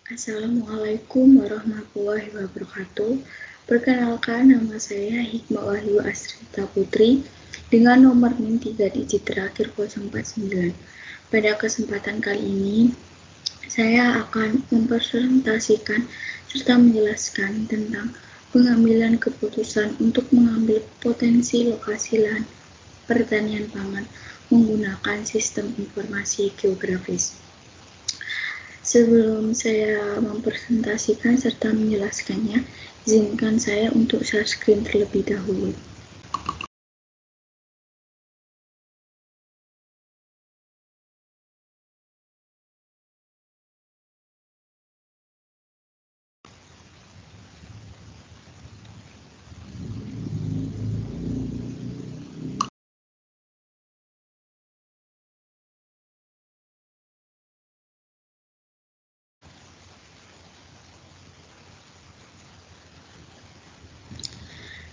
Assalamualaikum warahmatullahi wabarakatuh. Perkenalkan, nama saya Hikmah Wahyu Asrita Putri dengan nomor NIM 3 digit terakhir 049. Pada kesempatan kali ini, saya akan mempresentasikan serta menjelaskan tentang pengambilan keputusan untuk mengambil potensi lokasi lahan pertanian pangan menggunakan sistem informasi geografis. Sebelum saya mempresentasikan serta menjelaskannya, izinkan saya untuk share screen terlebih dahulu.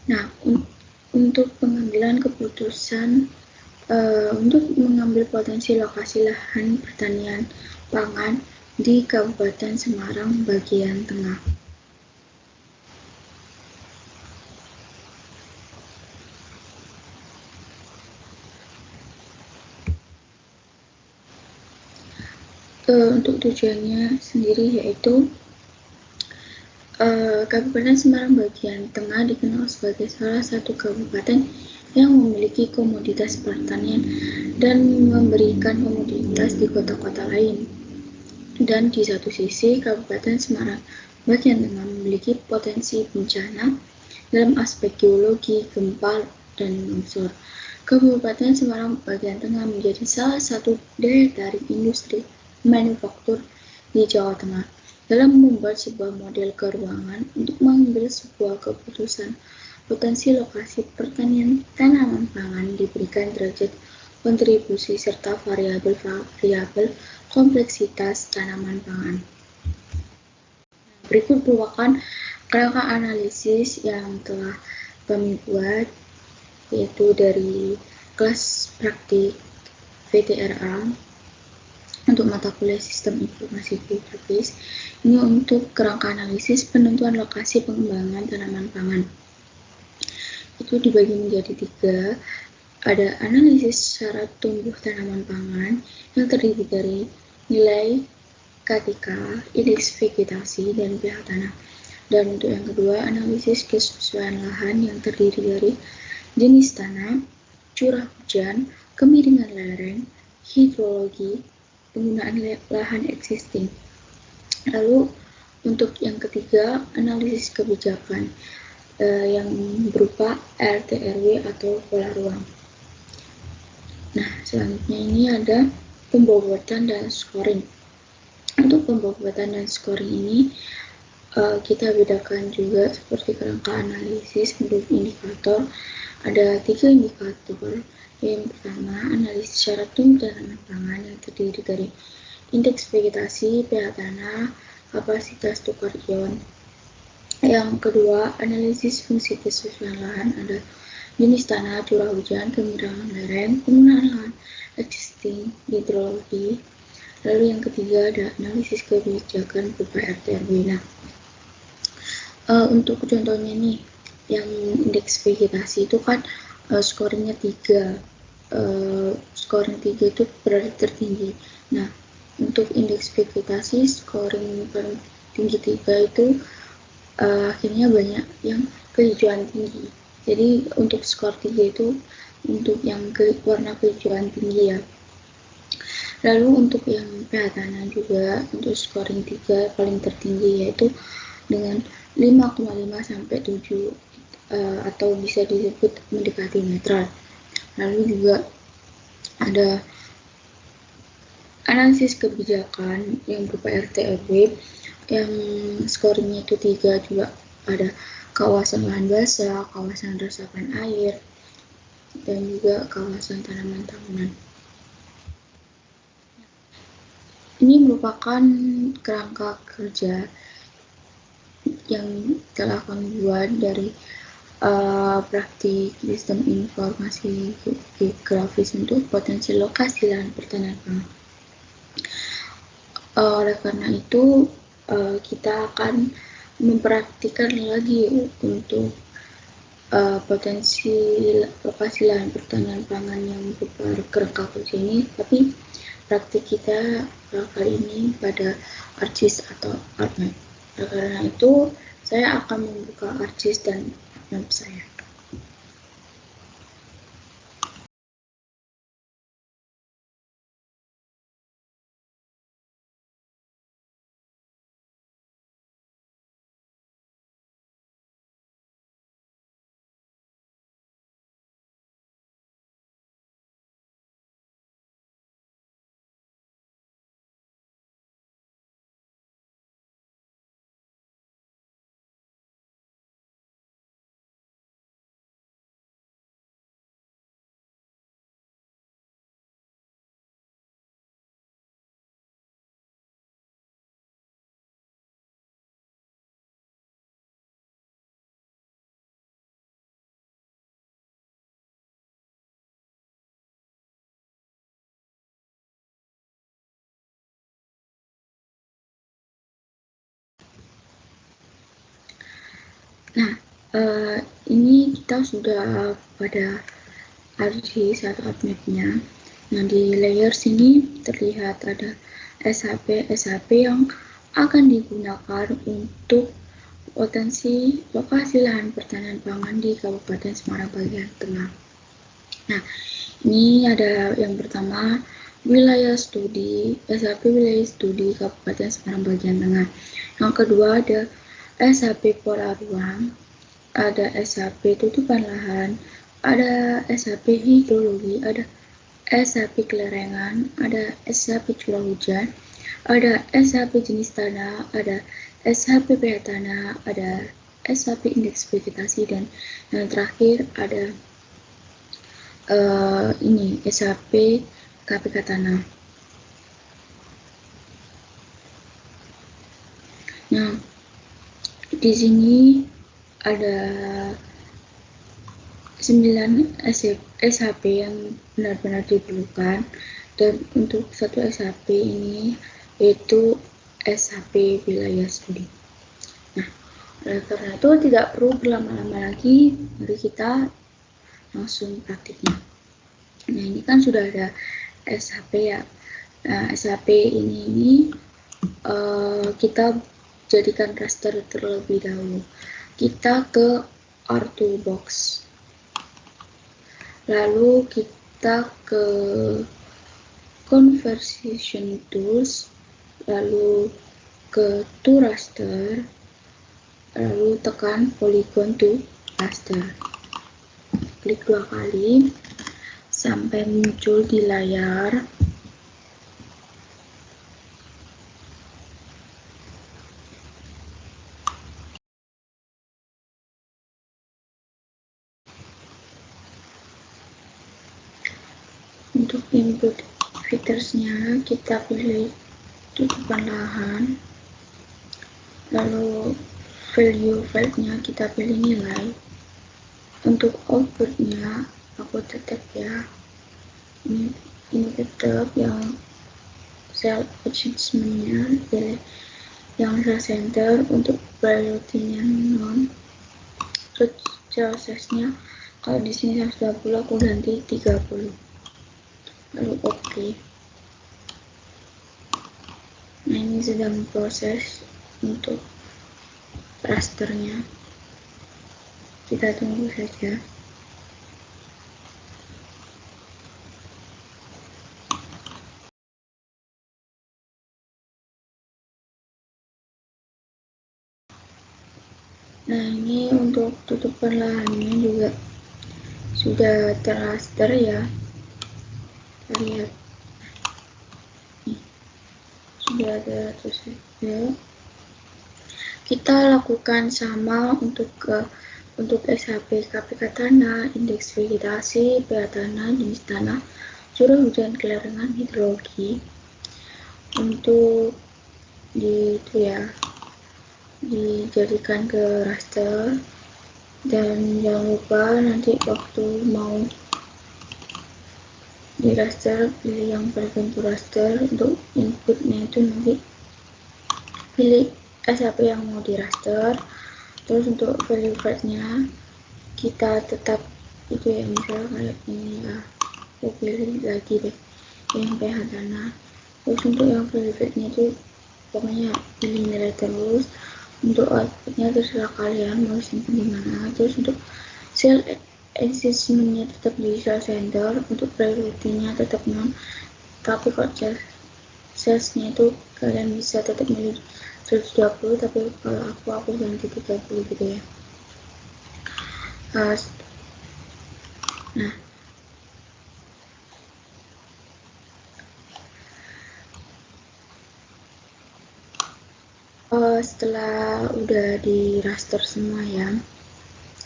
Nah, untuk pengambilan keputusan untuk mengambil potensi lokasi lahan pertanian pangan di Kabupaten Semarang bagian tengah. Untuk tujuannya sendiri yaitu Kabupaten Semarang bagian tengah dikenal sebagai salah satu kabupaten yang memiliki komoditas pertanian dan memberikan komoditas di kota-kota lain. Dan di satu sisi, Kabupaten Semarang bagian tengah memiliki potensi bencana dalam aspek geologi, gempa, dan longsor. Kabupaten Semarang bagian tengah menjadi salah satu daya tarik industri manufaktur di Jawa Tengah. Dalam membuat sebuah model keuangan untuk mengambil sebuah keputusan, potensi lokasi pertanian tanaman pangan diberikan derajat kontribusi serta variabel kompleksitas tanaman pangan. Berikut merupakan kerangka analisis yang telah kami buat, yaitu dari kelas praktik VTRA untuk mata kuliah Sistem Informasi Geografis. Ini untuk kerangka analisis penentuan lokasi pengembangan tanaman pangan. Itu dibagi menjadi 3. Ada analisis syarat tumbuh tanaman pangan yang terdiri dari nilai KTK, indeks vegetasi, dan pH tanah. Dan untuk yang kedua, analisis kesesuaian lahan yang terdiri dari jenis tanah, curah hujan, kemiringan lereng, hidrologi, penggunaan lahan existing. Lalu untuk yang ketiga, analisis kebijakan yang berupa RT/RW atau pola ruang. Nah, selanjutnya ini ada pembobotan dan scoring. Untuk pembobotan dan scoring ini kita bedakan juga seperti kerangka analisis menurut indikator. Ada 3 indikator. Yang pertama, analisis syarat tumbuh tanaman pangan yang terdiri dari indeks vegetasi, pH tanah, kapasitas tukar ion. Yang kedua, analisis fungsi kesesuaian lahan, ada jenis tanah, curah hujan, kemiringan lereng, penggunaan lahan existing, hidrologi. Lalu yang ketiga ada analisis kebijakan berupa RT/RW. Nah, untuk contohnya nih, yang indeks vegetasi itu kan scoringnya 3. Scoring 3 itu berarti tertinggi. Nah, untuk indeks vegetasi scoring paling tinggi 3 itu akhirnya banyak yang kehijauan tinggi. Jadi untuk skor 3 itu untuk yang warna kehijauan tinggi ya. Lalu untuk yang pH tanah juga untuk scoring 3 paling tertinggi, yaitu dengan 5,5 sampai 7 atau bisa disebut mendekati netral. Lalu juga ada analisis kebijakan yang berupa RT/RW yang scoringnya itu 3, juga ada kawasan lahan basah, kawasan resapan air, dan juga kawasan tanaman tahunan. Ini merupakan kerangka kerja yang telah kami buat dari praktik Sistem Informasi Geografis untuk potensi lokasi lahan pertanian pangan. Oleh karena itu, kita akan mempraktikkan lagi untuk potensi lokasi lahan pertanian pangan yang berupa kerangka kunci ini, tapi praktik kita kali ini pada ArcGIS atau ArcMap. Karena itu saya akan membuka ArcGIS dan ArcMap saya. Nah, ini kita sudah pada ArcGIS atau ArcMap-nya. Nah, di layer sini terlihat ada SHP yang akan digunakan untuk potensi lokasi lahan pertanian pangan di Kabupaten Semarang bagian tengah. Nah, ini ada yang pertama, wilayah studi, SHP wilayah studi Kabupaten Semarang bagian tengah. Yang kedua ada SHP pola ruang, ada SHP tutupan lahan, ada SHP hidrologi, ada SHP kelerengan, ada SHP curah hujan, ada SHP jenis tanah, ada SHP pH tanah, ada SHP indeks vegetasi, dan yang terakhir ada ini SHP KPK tanah. Nah, di sini ada 9 SHP yang benar-benar diperlukan, dan untuk satu SHP ini yaitu SHP wilayah studi. Nah, karena itu tidak perlu berlama-lama lagi, mari kita langsung praktiknya. Nah, ini kan sudah ada SHP ya. Nah, SHP ini kita jadikan raster terlebih dahulu. Kita ke R2Box, lalu kita ke Conversion Tools, lalu ke To Raster, lalu tekan Polygon to Raster. Klik 2 kali sampai muncul di layar. Untuk input featuresnya kita pilih tutupan lahan, lalu value filenya kita pilih nilai. Untuk outputnya aku tetap ya, ini tetap yang cell adjustmentnya pilih yang center. Untuk priority-nya non, terus cell size-nya kalau di sini 120 aku ganti 30, lalu oke. Nah, ini sedang proses untuk rasternya, kita tunggu saja. Nah, ini untuk tutupan lahannya juga sudah terraster ya, kita lihat nih, sudah ada tersedia. Kita lakukan sama untuk SHP KPK tanah, indeks vegetasi, pH tanah, jenis tanah, curah hujan, kelerengan, hidrologi. Untuk itu ya, dijadikan ke raster, dan jangan lupa nanti waktu mau di raster pilih yang berbentuk raster. Untuk inputnya itu nanti pilih SAP yang mau di raster. Terus untuk value nya kita tetap itu ya, misalnya kayak ini ya, aku pilih lagi deh yang PH dana. Terus untuk yang value nya itu pokoknya pilih nilai terus. Untuk outputnya terserah kalian mau simpan di mana. Terus untuk cell existmentnya tetap di cell center, untuk priority-nya tetap non, tapi kalau sales-nya itu kalian bisa tetap milih 120, tapi kalau aku ganti 30 gitu ya. Setelah udah di raster semua ya,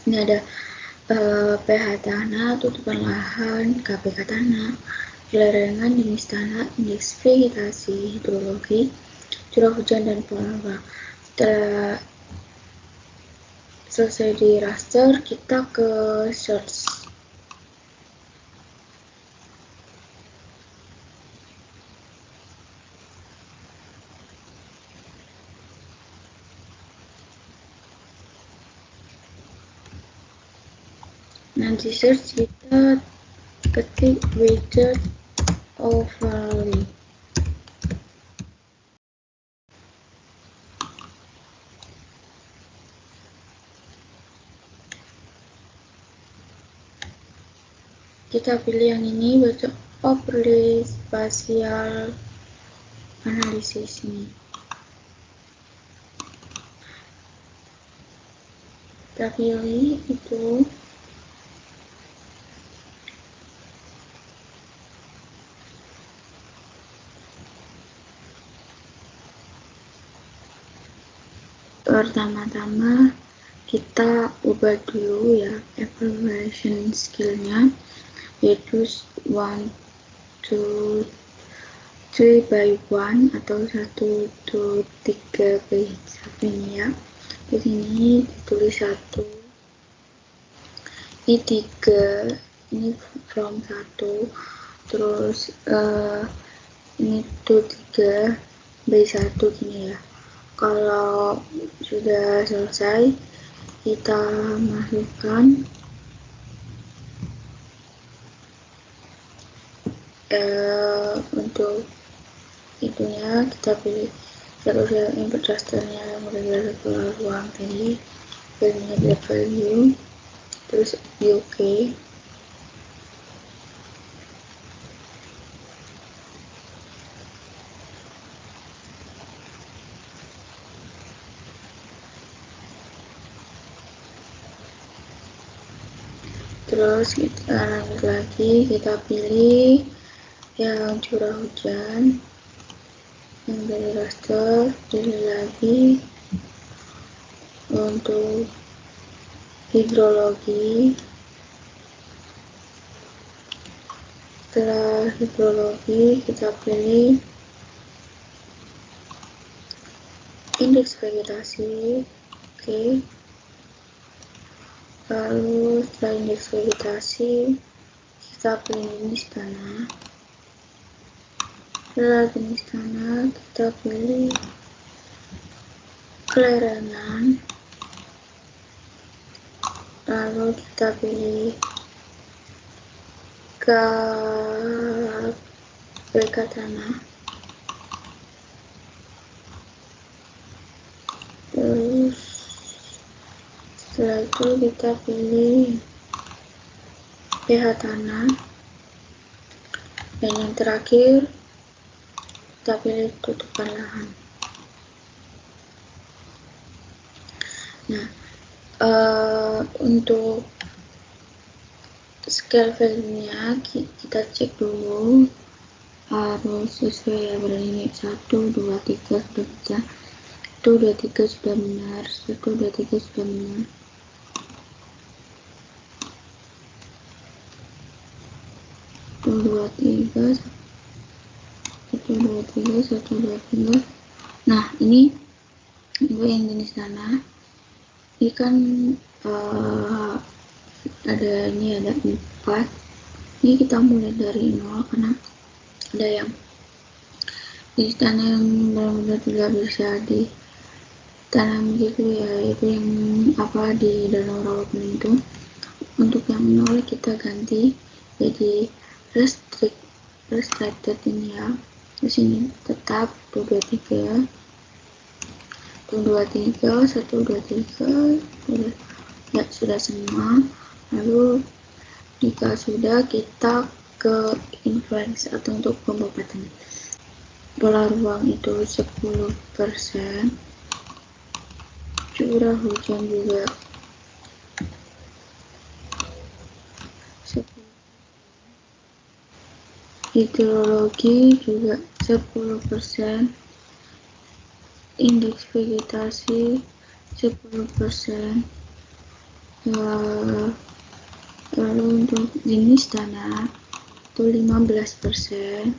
ini ada PH tanah, tutupan lahan, KPK tanah, lereng, jenis tanah, indeks vegetasi, hidrologi, curah hujan, dan pola. Setelah selesai di raster, kita ke search. Nanti search kita ketik widget overlay. Kita pilih yang ini, widget overlay spatial analisis ini. Kita pilih itu. Pertama-tama kita ubah dulu ya evaluation skillnya, yaitu 1, 2, 3 by 1 atau 1, 2, 3 by 1 ini ya. Di sini ditulis 1, ini 3, ini from 1, terus ini tuh 3 by 1 gini ya. Kalau sudah selesai, kita masukkan untuk itunya, kita pilih sel input rasternya yang udah keluar ruang tadi, pilihnya value, terus di OK. Terus kita lanjut lagi, kita pilih yang curah hujan yang dari raster, pilih lagi untuk hidrologi. Setelah hidrologi kita pilih indeks vegetasi, oke. Lalu setelah indeks vegetasi kita pilih jenis tanah. Setelah jenis tanah kita pilih kelerengan, lalu kita pilih KPK tanah, terus setelah itu kita pilih pH tanah, dan yang terakhir kita pilih tutupan lahan. Nah, untuk scale value-nya kita cek dulu harus sesuai ya, berarti 1, 2, 3 sudah bisa, 1, 2, 3 sudah benar, 1, 2, 3 sudah benar. Satu, dua, tiga, 1, 2, 3. Nah, ini untuk yang jenis tanah ini kan ada 4. Ini kita mulai dari 0 karena ada yang di tanah yang benar-benar tidak bisa ditanam gitu ya, itu yang di danau rawa pening itu. Untuk yang nol kita ganti jadi restricted ini ya. Di sini tetap 223 ya, sudah semua. Lalu jika sudah, kita ke influence atau untuk pembobatan. Pola ruang itu 10%, curah hujan juga 10%, hidrologi juga 10%, indeks vegetasi 10%, lalu untuk jenis tanah itu 15%,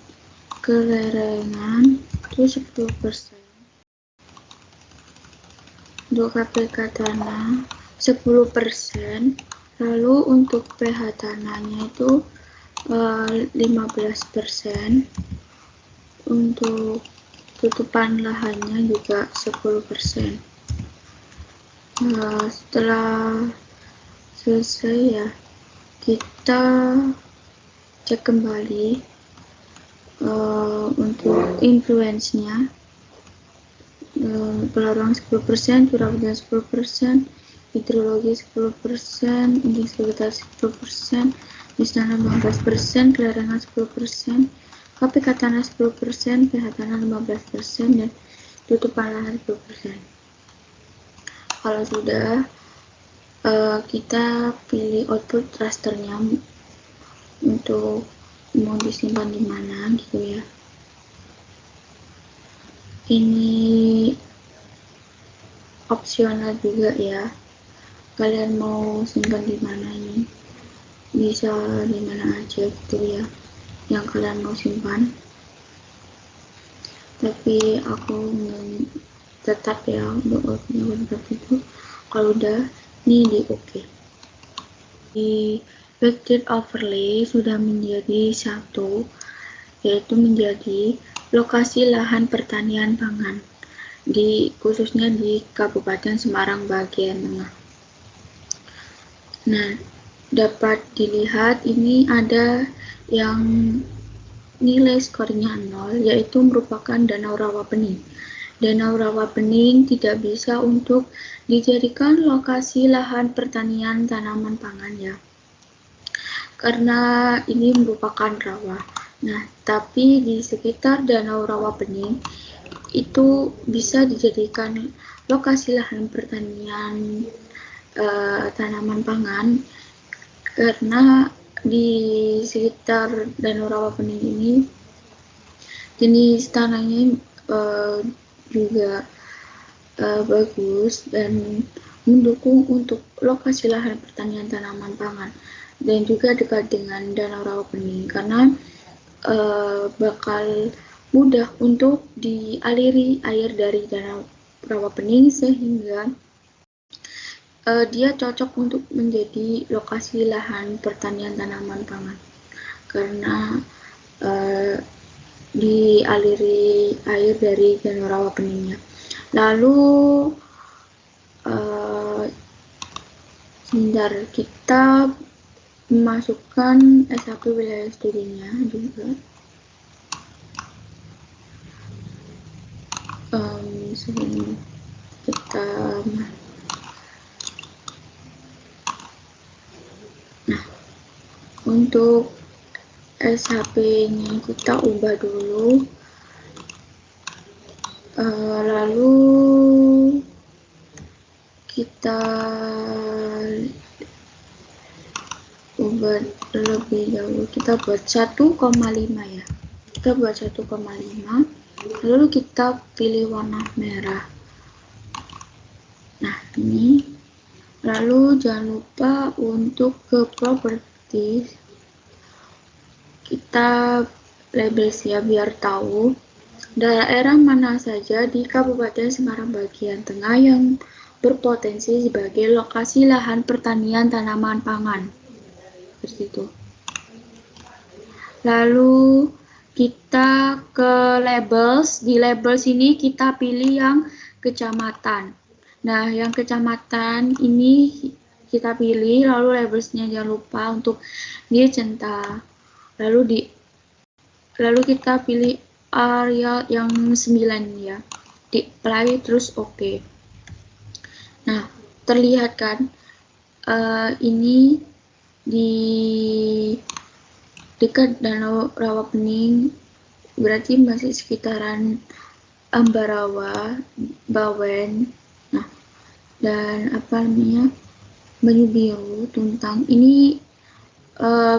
kelerengan itu 10%, untuk KPK tanah 10%, lalu untuk pH tanahnya itu 15%, untuk tutupan lahannya juga 10%. Setelah selesai ya, kita cek kembali untuk influence-nya. Pola ruang 10%, curah hujan 10%, hidrologi 10%, indeks vegetasi 10%, jenis tanah 15%, kelerengan 10%, KPK tanah 10%, pH tanah 15%, dan tutupan lahan 10%. Kalau sudah, kita pilih output rasternya untuk mau disimpan di mana gitu ya. Ini opsional juga ya, kalian mau simpan di mana, ini bisa di mana aja gitu ya yang kalian mau simpan, tapi aku tetap ya untuk seperti itu. Kalau udah ini di oke. Di vector overlay sudah menjadi satu, yaitu menjadi lokasi lahan pertanian pangan khususnya di Kabupaten Semarang bagian tengah. Nah, dapat dilihat ini ada yang nilai skornya 0, yaitu merupakan danau rawa pening. Danau rawa pening tidak bisa untuk dijadikan lokasi lahan pertanian tanaman pangan ya, karena ini merupakan rawa. Nah, tapi di sekitar danau rawa pening itu bisa dijadikan lokasi lahan pertanian tanaman pangan, karena di sekitar danau rawa pening ini jenis tanahnya juga bagus dan mendukung untuk lokasi lahan pertanian tanaman pangan, dan juga dekat dengan danau rawa pening karena bakal mudah untuk dialiri air dari danau rawa pening, sehingga dia cocok untuk menjadi lokasi lahan pertanian tanaman pangan karena dialiri air dari danau rawa peningnya. Lalu sebentar, kita memasukkan SHP wilayah studinya juga. Sebelum kita untuk SHP-nya kita ubah dulu, lalu kita ubah terlebih dahulu, kita buat 1,5 ya, kita buat 1,5, lalu kita pilih warna merah. Nah, ini lalu jangan lupa untuk ke properties kita label ya, biar tahu daerah mana saja di Kabupaten Semarang bagian tengah yang berpotensi sebagai lokasi lahan pertanian tanaman pangan. Seperti itu. Lalu kita ke labels. Di labels ini kita pilih yang kecamatan. Nah, yang kecamatan ini kita pilih, lalu labelsnya jangan lupa untuk dicentang. Lalu kita pilih area yang 9 ya. Di apply terus oke. Nah, terlihat kan ini di dekat Danau Rawapening, berarti masih sekitaran Ambarawa, Bawen, nah, dan apa namanya, Banyu Biru, Tuntang. Ini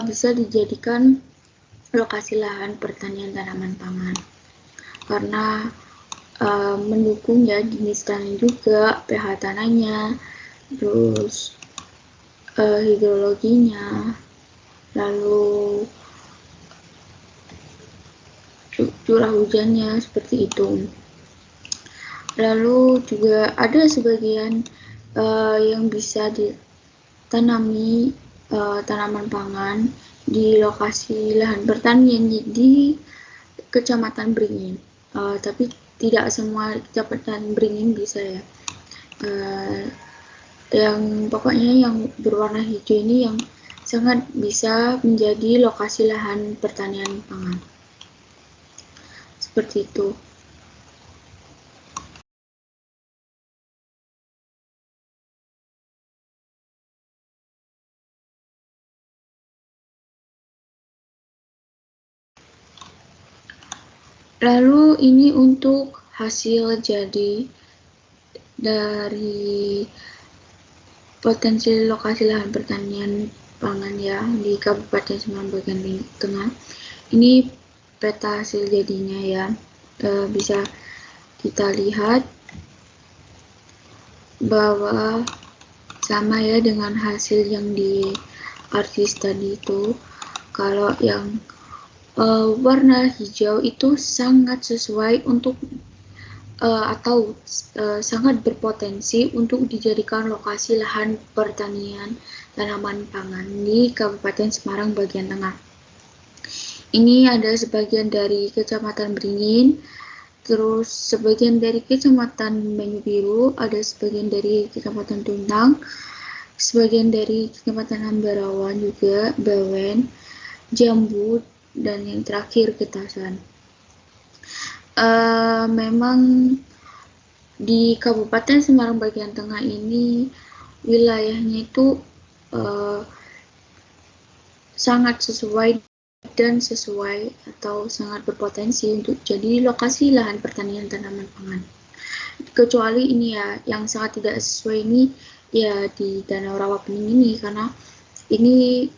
bisa dijadikan lokasi lahan pertanian tanaman pangan karena mendukung ya jenis tanah juga, pH tanahnya, terus hidrologinya, lalu curah hujannya seperti itu. Lalu juga ada sebagian yang bisa ditanami tanaman pangan di lokasi lahan pertanian di Kecamatan Beringin. Tapi tidak semua Kecamatan Beringin bisa ya. Yang pokoknya yang berwarna hijau ini yang sangat bisa menjadi lokasi lahan pertanian pangan. Seperti itu. Lalu ini untuk hasil jadi dari potensi lokasi lahan pertanian pangan ya di Kabupaten Semarang bagian tengah. Ini peta hasil jadinya ya. Bisa kita lihat bahwa sama ya dengan hasil yang di artis tadi itu. Kalau yang warna hijau itu sangat sesuai untuk atau sangat berpotensi untuk dijadikan lokasi lahan pertanian tanaman pangan di Kabupaten Semarang bagian tengah. Ini ada sebagian dari Kecamatan Beringin, terus sebagian dari Kecamatan Banyu Biru, ada sebagian dari Kecamatan Tuntang, sebagian dari Kecamatan Ambarawa juga, Bawen, Jambu, dan yang terakhir Getasan. Memang di Kabupaten Semarang bagian tengah ini wilayahnya itu sangat sesuai atau sangat berpotensi untuk jadi lokasi lahan pertanian tanaman pangan. Kecuali ini ya, yang sangat tidak sesuai ini ya di Danau Rawapening ini, karena ini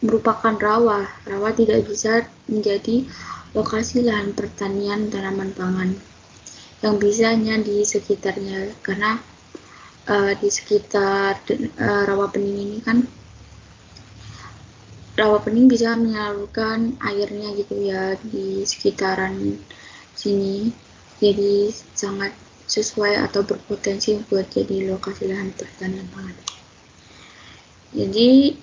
merupakan rawa tidak bisa menjadi lokasi lahan pertanian tanaman pangan. Yang bisa hanya di sekitarnya, karena di sekitar Rawapening ini kan Rawapening bisa menyalurkan airnya gitu ya di sekitaran sini, jadi sangat sesuai atau berpotensi buat jadi lokasi lahan pertanian pangan. Jadi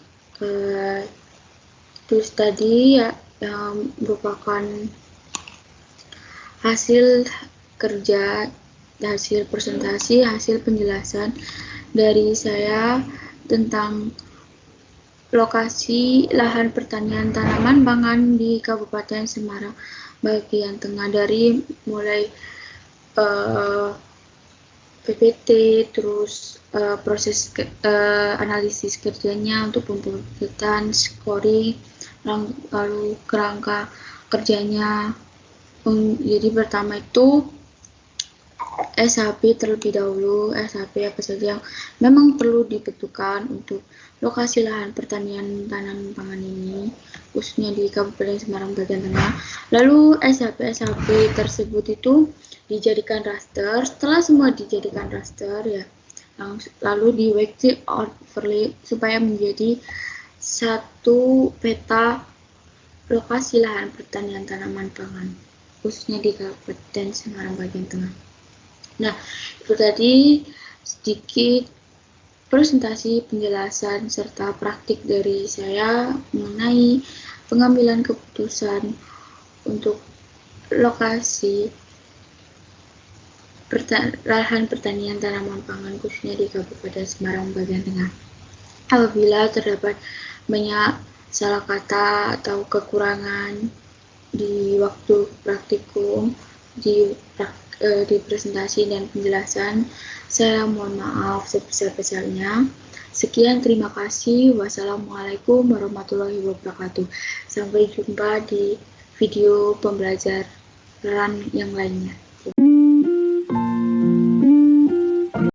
terus tadi ya yang merupakan hasil kerja, hasil presentasi, hasil penjelasan dari saya tentang lokasi lahan pertanian tanaman pangan di Kabupaten Semarang bagian tengah, dari mulai PPT, terus proses analisis kerjanya untuk pembuatan scoring, lalu kerangka kerjanya. Jadi pertama itu SHP terlebih dahulu, SHP apa saja yang memang perlu dibutuhkan untuk lokasi lahan pertanian tanaman pangan ini, khususnya di Kabupaten Semarang bagian tengah. Lalu SHP tersebut itu dijadikan raster. Setelah semua dijadikan raster ya, lalu di worksheet overlay supaya menjadi satu peta lokasi lahan pertanian tanaman pangan, khususnya di Kabupaten Semarang bagian tengah. Nah, itu tadi sedikit presentasi, penjelasan, serta praktik dari saya mengenai pengambilan keputusan untuk lokasi lahan pertanian tanaman pangan khususnya di Kabupaten Semarang bagian tengah. Apabila terdapat banyak salah kata atau kekurangan di waktu praktikum, di presentasi dan penjelasan, saya mohon maaf sebesar-besarnya. Sekian, terima kasih. Wassalamualaikum warahmatullahi wabarakatuh. Sampai jumpa di video pembelajaran yang lainnya.